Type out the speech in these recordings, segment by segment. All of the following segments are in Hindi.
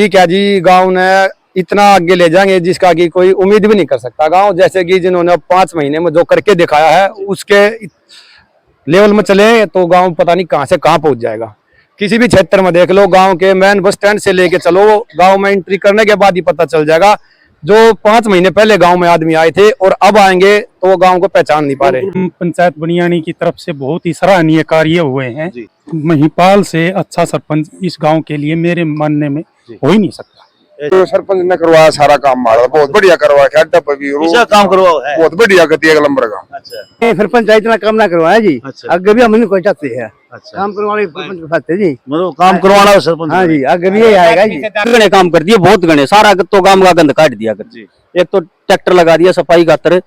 अभी क्या जी, गांव ने इतना आगे ले जाएंगे जिसका कि कोई उम्मीद भी नहीं कर सकता। गांव जैसे कि जिन्होंने 5 महीने में जो करके दिखाया है उसके लेवल में चले तो गांव पता नहीं कहां से कहां पहुंच जाएगा। किसी भी क्षेत्र में देख लो, गांव के मेन बस स्टैंड से लेके चलो, गांव में एंट्री करने के बाद ही पता चल जाएगा। जो 5 महीने पहले गांव में आदमी आए थे और अब आएंगे तो वो गांव को पहचान नहीं पा रहे। पंचायत बनियानी की तरफ से बहुत ही सराहनीय कार्य हुए हैं। महिपाल से अच्छा सरपंच इस गांव के लिए मेरे मानने में हो ही नहीं सकता। तो सरपंच ने करवाया सारा काम, मारा बहुत बढ़िया करवाया, खेड़ा पर भी काम करवाया है, बहुत बढ़िया गति एक नंबर का। अच्छा, सरपंच इतना काम ना करवाया जी। अच्छा, आगे भी हम कोई चाहते हैं। अच्छा, काम करवाने सरपंच के साथ जी, मतलब काम करवाना है सरपंच। हाँ जी, आगे भी यही आएगा जी। गणे काम कर दिए, बहुत गणे, सारा तो गांव का गंद काट दिया कर। एक तो ट्रैक्टर लगा दिया सफाई खातर,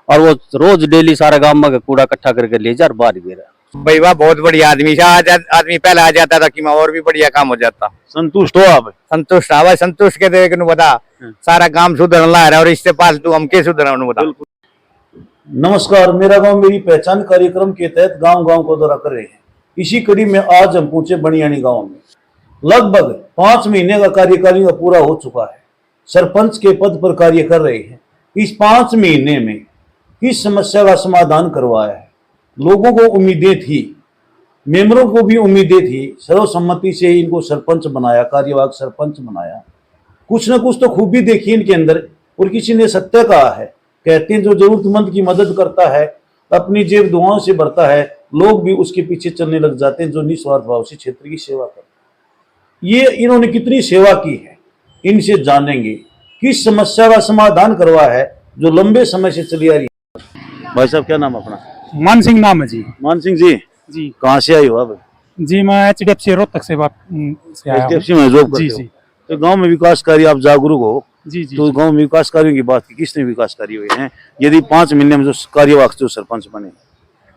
और वो रोज डेली सारा गांव में कूड़ा इकट्ठा करके ले जा बाहर दे रहा। भाई वाह, बहुत बढ़िया आदमी था। आदमी पहले आ जाता था कि और भी बढ़िया काम हो जाता। संतुष्ट हो आप? संतुष्ट है, संतुष्ट के देख बता सारा काम सुधरन ला रहा है और इससे पास तू हम के सुधरन बता। नमस्कार, मेरा गांव मेरी पहचान कार्यक्रम के तहत गांव गांव को दौरा कर रहे हैं। इसी कड़ी में आज हम पहुंचे बनियानी गांव में। लगभग 5 महीने का कार्यकाल पूरा हो चुका है। सरपंच के पद पर कार्य कर रहे हैं। इस 5 महीने में किस समस्या का समाधान करवाया है? लोगों को उम्मीदें थी, मेंबरों को भी उम्मीदें थी। सर्वसम्मति से इनको सरपंच बनाया, कार्यवाहक सरपंच बनाया। कुछ न कुछ तो खूबी देखी इनके अंदर, और किसी ने सत्य कहा है। कहते हैं जो जरूरतमंद की मदद करता है, अपनी जेब दुआओं से भरता है, लोग भी उसके पीछे चलने लग जाते हैं जो निस्वार्थ भाव से क्षेत्र की सेवा करते हैं। ये इन्होंने कितनी सेवा की है, इनसे जानेंगे किस समस्या का समाधान करवा है जो लंबे समय से चली आ रही है। भाई साहब, क्या नाम अपना? मान सिंह नाम है जी। मान सिंह जी, जी कहाँ से आए हो आप? जी, मैं HDFC रोहतक से आया हूं। HDFC में जॉब करते हो? तो गांव में विकास कार्य आप जागरूक हो। जी जी, तो गांव में विकास कार्यों की बात की, किसने विकास कार्य हुए हैं यदि 5 महीने में जो कार्यवाहक जो सरपंच बने?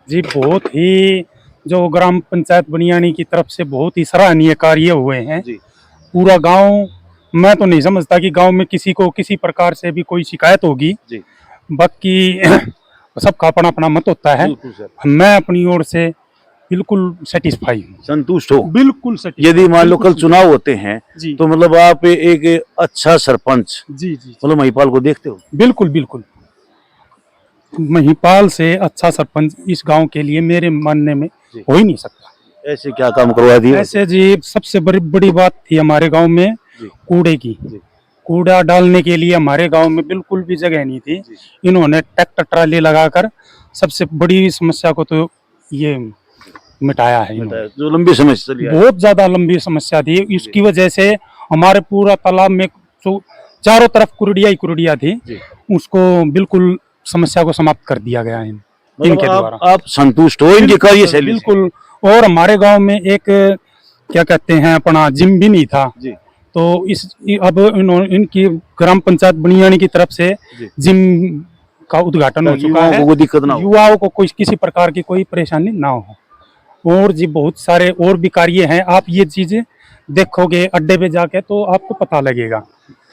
जी, बहुत ही जो ग्राम पंचायत बनियानी की तरफ से बहुत ही सराहनीय कार्य हुए हैं। पूरा गांव, मैं तो नहीं समझता कि गांव में किसी को किसी प्रकार से भी कोई शिकायत होगी। बाकी सबका अपना अपना मत होता है। मैं अपनी ओर से बिल्कुल सेटिस्फाई हूँ, संतुष्ट हो? बिल्कुल सेटिस्फाई। यदि मान लो कल चुनाव होते हैं तो मतलब आप एक अच्छा सरपंच जी जी मतलब महिपाल को देखते हो? बिल्कुल बिल्कुल, महिपाल से अच्छा सरपंच इस गांव के लिए मेरे मानने में हो ही नहीं सकता। ऐसे क्या काम करवा दिए? ऐसे जी, सबसे बड़ी बात थी हमारे गांव में कूड़े की। कूड़ा डालने के लिए हमारे गांव में बिल्कुल भी जगह नहीं थी। इन्होंने ट्रैक्टर ट्राली लगाकर सबसे बड़ी समस्या को तो ये मिटाया है। जो लंबी समय से चली बहुत ज्यादा लंबी समस्या थी, इसकी वजह से हमारे पूरा तालाब में चारों तरफ कुर्डिया ही कुर्डिया थी, उसको बिल्कुल समस्या को समाप्त कर दिया गया है इनके द्वारा। आप संतुष्ट हो इनके कार्य से? बिल्कुल। और हमारे गांव में एक क्या कहते हैं अपना जिम भी नहीं था, तो अब इनकी ग्राम पंचायत बनियानी की तरफ से जिम का उद्घाटन हो चुका है। को दिक्कत ना हो, युवाओं को कोई किसी प्रकार की कोई परेशानी ना हो। और जी बहुत सारे और भी कार्य हैं, आप ये चीजें देखोगे अड्डे पे जाके तो आपको पता लगेगा।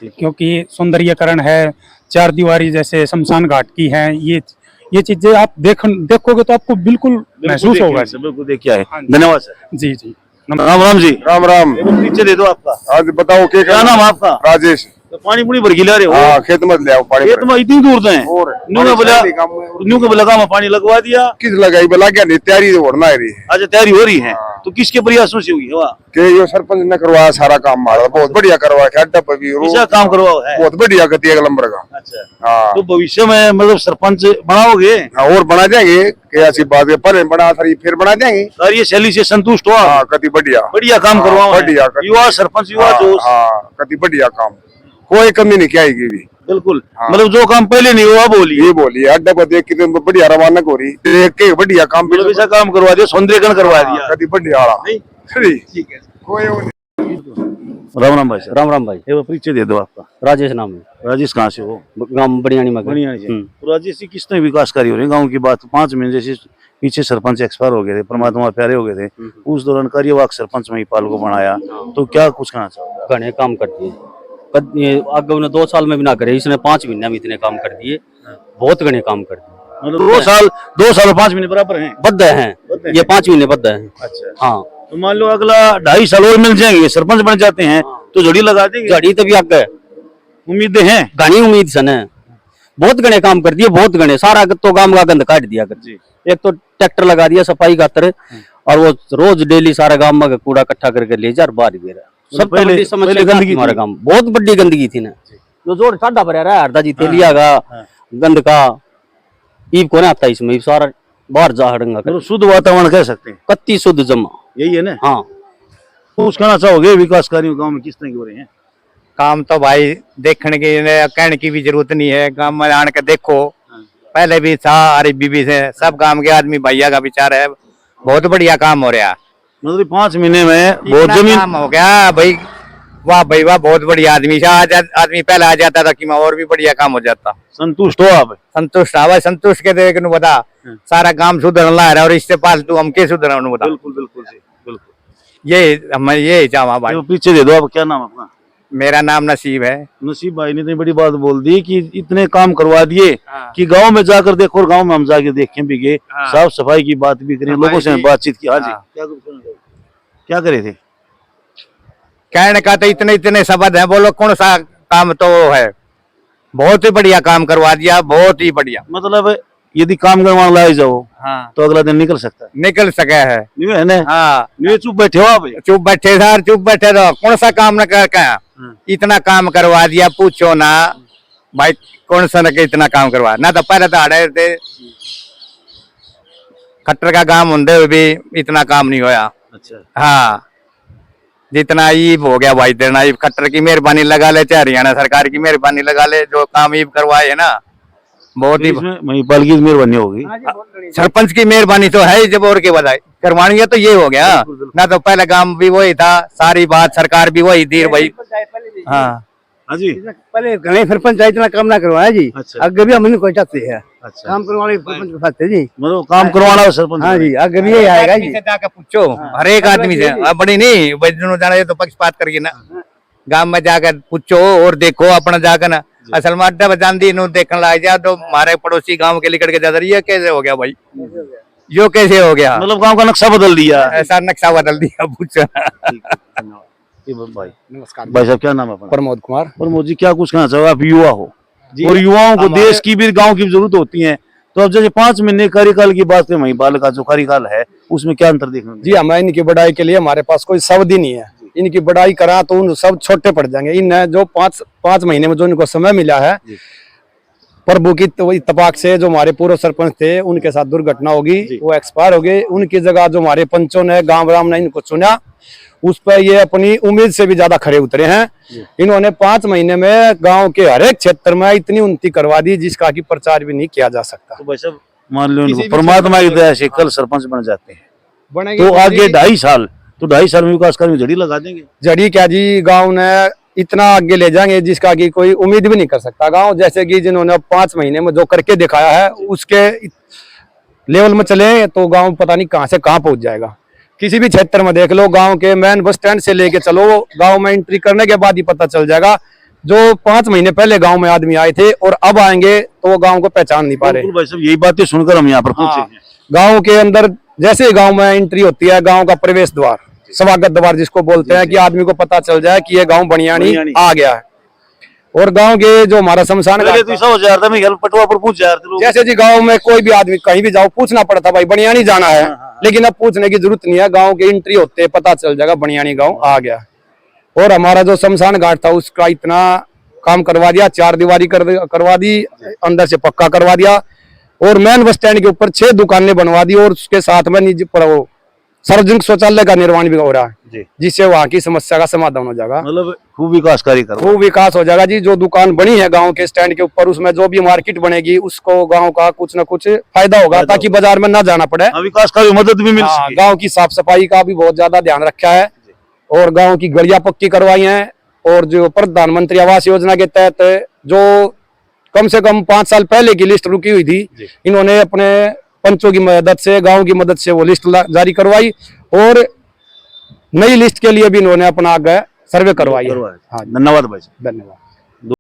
क्योंकि सौंदर्यकरण है, 4 दीवारी जैसे शमशान घाट की है, ये चीजें आप देखोगे तो आपको बिल्कुल महसूस होगा। बिल्कुल देखिए है। धन्यवाद सर। जी जी, राम राम जी। राम राम। नीचे दे दो आपका। आज बताओ क्या नाम आपका? राजेश। तो पानी पूरी भर गिला रहे हो? हाँ, खेत में ले आओ पानी। खेत में इतनी दूर है? न्यू के लगा में पानी लगवा दिया। किस लगाई बला क्या नहीं, तैयारी होना है रही। अच्छा, तैयारी हो रही है। तो किसके प्रयासों से हुई है? के यो सरपंच ने करवाया सारा काम, मारा बहुत बढ़िया करवाया, खेड़ा पर भी काम करवाओ है, बहुत बढ़िया गति एक नंबर का। अच्छा, हाँ। तो भविष्य में मतलब सरपंच बनाओगे? और बना देंगे, ऐसी बात है, पर बना फिर बना देंगे। कार्यशैली से संतुष्ट हो? कति बढ़िया बढ़िया काम करवाओ। बढ़िया युवा सरपंच, युवा जोश, कति बढ़िया काम, कोई कमी नहीं क्या आएगी भी। बिल्कुल। मतलब जो काम पहले नहीं हुआ बोलिए अड्डा पर देख के बढ़िया रवानक हो रही, देख के बढ़िया काम, ऐसा काम करवा दिया, सौंदर्यकरण करवा दिया, कति बढ़िया। ठीक है, कोई राम राम भाई सर। राम राम भाई। परिचय दे दो आपका। राजेश नाम है। राजेश कहाँ से हो? गांव बनियानी में। बनियानी से। तो राजेश जी, किसने विकास कार्य हो रहे गाँव की बात? 5 महीने जैसे पीछे सरपंच एक्सपायर हो गए थे, परमात्मा प्यारे हो गए थे, उस दौरान कार्यवाहक सरपंच महिपाल को बनाया, तो क्या कुछ कहना चाहोगे? घने काम कर दिए, आगे उन्हें 2 साल में भी ना करे, इसने 5 महीने में इतने काम कर दिए, बहुत घने काम कर दिए। मतलब 2 साल और 5 महीने बराबर हैं? बद्ध हैं ये 5 महीने बद्ध हैं। अच्छा, हाँ। तो मान लो अगला 2.5 साल और मिल जाएंगे, सरपंच बन जाते हैं, तो झड़ी लगा देंगे, जड़ी तो भी आगे उम्मीदें हैं। घनी उम्मीद सन है, बहुत गणे काम कर दिए, बहुत गणे सारा तो काम का गंद काट दिया कर। जी। एक तो ट्रैक्टर लगा दिया सफाई खातर, और वो रोज डेली सारा गांव में कूड़ा इकट्ठा करके ले जा बाहर दे रहा। सब पहले- बड़ी समस्या पहले गंदगी हमारे थी। गांव बहुत बड़ी गंदगी थी ना, जो जोड़ साढ़ा भरा रहा हरदा जी तेलिया का गंद का ईब को आता इसमें, ईब सारा बाहर जा हड़ंगा कर, मतलब शुद्ध वातावरण कह सकते हैं, कत्ती शुद्ध जमा। यही है ना। हाँ तो कुछ कहना चाहोगे विकास कार्यों गाँव में किस तरह के हो रहे हैं? काम तो भाई देखने की कहने की भी जरूरत नहीं है, गांव में आने के देखो, पहले भी था अरे बीबी से सब गांव के आदमी भैया का विचार है, बहुत बढ़िया काम हो रहा। मतलब 5 महीने में बहुत इतना जमीन काम हो गया भाई, वाह भाई वाह, बहुत बढ़िया आदमी से आदमी पहले आ जाता था कि मैं और भी बढ़िया काम हो जाता। संतुष्ट हो आप? संतुष्ट है भाई, संतुष्ट के देख बता, सारा काम सुधरन ला रहा है और इससे फालतू हम के सुधर बता। बिल्कुल बिल्कुल जी, बिल्कुल। ये हम ये चाहा भाई। तो पीछे दे दो, आप क्या नाम आपका? मेरा नाम नसीब है। नसीब भाई ने इतनी बड़ी बात बोल दी कि इतने काम करवा दिए कि गांव में जाकर देखो, और गांव में हम जाके देखें भी गए, साफ सफाई की बात भी करें, लोगों से बातचीत की। हाँ जी, क्या करे थे? कहने का तो इतने इतने शब्द है, बोलो कौन सा काम तो वो है, बहुत ही बढ़िया काम करवा दिया, बहुत ही बढ़िया। मतलब यदि काम करवाने लाए जाओ हाँ, तो अगला दिन निकल सकता है, निकल सके है। नहीं है ना? हाँ, नहीं चुप बैठे हो आप? चुप बैठे सर, चुप बैठे रहो, कौन सा काम न कर इतना काम करवा दिया, पूछो ना भाई, कौन सा न के इतना काम करवा ना, तो पहले तो आड़े थे खट्टर का काम होते हुए भी इतना काम नहीं होया। अच्छा। हाँ, जितना ईब हो गया भाई, देना ईब खट्टर की मेहरबानी लगा ले, चाहे हरियाणा सरकार की मेहरबानी लगा ले, जो काम ईब करवाए है ना, बहुत ही। इसमें महिपाल की मेहरबानी होगी, सरपंच की मेहरबानी तो है ही, जब और के बधाई करवानी है तो ये हो गया ना, तो पहले काम भी वही था, सारी बात सरकार भी वही थी भाई। हाँ हाँ जी। पहले घने सरपंच इतना काम ना करवाया जी। अच्छा। आगे भी हम नहीं कोई चाहते हैं, अच्छा, काम करवाने सरपंच के साथ जी। मतलब काम करवाना हो सरपंच? हाँ जी, आगे भी यही आएगा जी। जाकर पूछो हर एक आदमी से, बड़ी नहीं भाई, दोनों जाना ये तो पक्षपात करके ना, गांव में जाकर पूछो और देखो अपना जाकर ना, असल में अड्डा बजांदी नु देखने लग जा तो हमारे पड़ोसी गांव के लिकड़ के ज्यादा, ये कैसे हो गया भाई, यो कैसे हो गया, मतलब गांव का नक्शा बदल दिया। ऐसा नक्शा बदल दिया, पूछो। भाई नमस्कार भाई साहब, क्या नाम है अपना? प्रमोद कुमार। प्रमोद जी, क्या कुछ कहना चाहोगे? आप युवा हो और युवाओं को देश की भी गांव की भी जरूरत होती है, तो अब जैसे 5 महीने कार्यकाल की बात है, महिपाल का जो कार्यकाल है उसमें क्या अंतर देखने को जी, हमें इनकी बढ़ाई के लिए हमारे पास कोई शब्द ही नहीं है, इनकी बढ़ाई करा तो उन सब छोटे पड़ जाएंगे। इन जो पाँच महीने में जो इनको समय मिला है, प्रभु की तो इत्तेफाक से जो हमारे पूर्व सरपंच थे उनके साथ दुर्घटना होगी, वो एक्सपायर हो गए, उनकी जगह जो हमारे पंचों ने गांव राम ने इनको चुना, उस पर ये अपनी उम्मीद से भी ज्यादा खरे उतरे हैं। इन्होंने 5 महीने में गांव के हर एक क्षेत्र में इतनी उन्नति करवा दी जिसका कि प्रचार भी नहीं किया जा सकता। तो भाई साहब मान लो इनको परमात्मा की दया से कल सरपंच बन जाते हैं तो आगे 2.5 साल, तो 2.5 साल में विकास कार्य में जड़ी लगा देंगे। जड़ी क्या जी, गांव ने इतना आगे ले जाएंगे जिसका कि कोई उम्मीद भी नहीं कर सकता। गांव जैसे कि जिन्होंने 5 महीने में जो करके दिखाया है, उसके लेवल में चले तो गांव पता नहीं कहां से कहां पहुंच जाएगा। किसी भी क्षेत्र में देख लो, गांव के मेन बस स्टैंड से लेके चलो, गांव में एंट्री करने के बाद ही पता चल जाएगा। जो 5 महीने पहले गांव में आदमी आए थे और अब आएंगे तो वो गांव को पहचान नहीं पा रहे। बिल्कुल भाई साहब, यही बातें सुनकर हम यहाँ पर पहुंचे हैं। गांव के अंदर जैसे ही गांव में एंट्री होती है, गांव का प्रवेश द्वार, स्वागत द्वार जिसको बोलते हैं, कि आदमी को पता चल जाए कि ये गांव बनियानी आ गया है। और गांव के जो हमारा शमशान घाट, तो ऐसा हो जा रहा था, मैं पटवा पर पूछ जा रहे थे लोग। जैसे जी गांव में कोई भी आदमी कहीं भी जाओ पूछना पड़ता भाई बनियानी जाना है, लेकिन अब पूछने की जरूरत नहीं है, गांव के एंट्री होते पता चल जाएगा बनियानी गांव आ गया। और हमारा जो शमशान घाट था उसका इतना काम करवा दिया, 4 दीवारी करवा दी, अंदर से पक्का करवा दिया, और मेन बस स्टैंड के ऊपर 6 दुकानें बनवा दी, और उसके साथ में निजी सार्वजनिक शौचालय का निर्माण भी हो रहा है, जिससे वहाँ की समस्या का समाधान हो जाएगा। मतलब खूब विकास कार्य कर, खूब विकास हो जाएगा जी। जो दुकान बनी है गांव के स्टैंड के ऊपर, उसमें जो भी मार्केट बनेगी उसको गांव का कुछ न कुछ फायदा होगा, ताकि बाजार में ना जाना पड़े। विकास कार्य मदद भी मिल सके। गांव की साफ सफाई का भी बहुत ज्यादा ध्यान रखा है, और गांव की गलियां पक्की करवाई हैं, और जो प्रधानमंत्री आवास योजना के तहत जो कम से कम 5 साल पहले की लिस्ट रुकी हुई थी, इन्होंने अपने पंचों की मदद से, गांव की मदद से वो लिस्ट जारी करवाई, और नई लिस्ट के लिए भी इन्होंने अपना आगे सर्वे करवाई है। धन्यवाद भाई। धन्यवाद।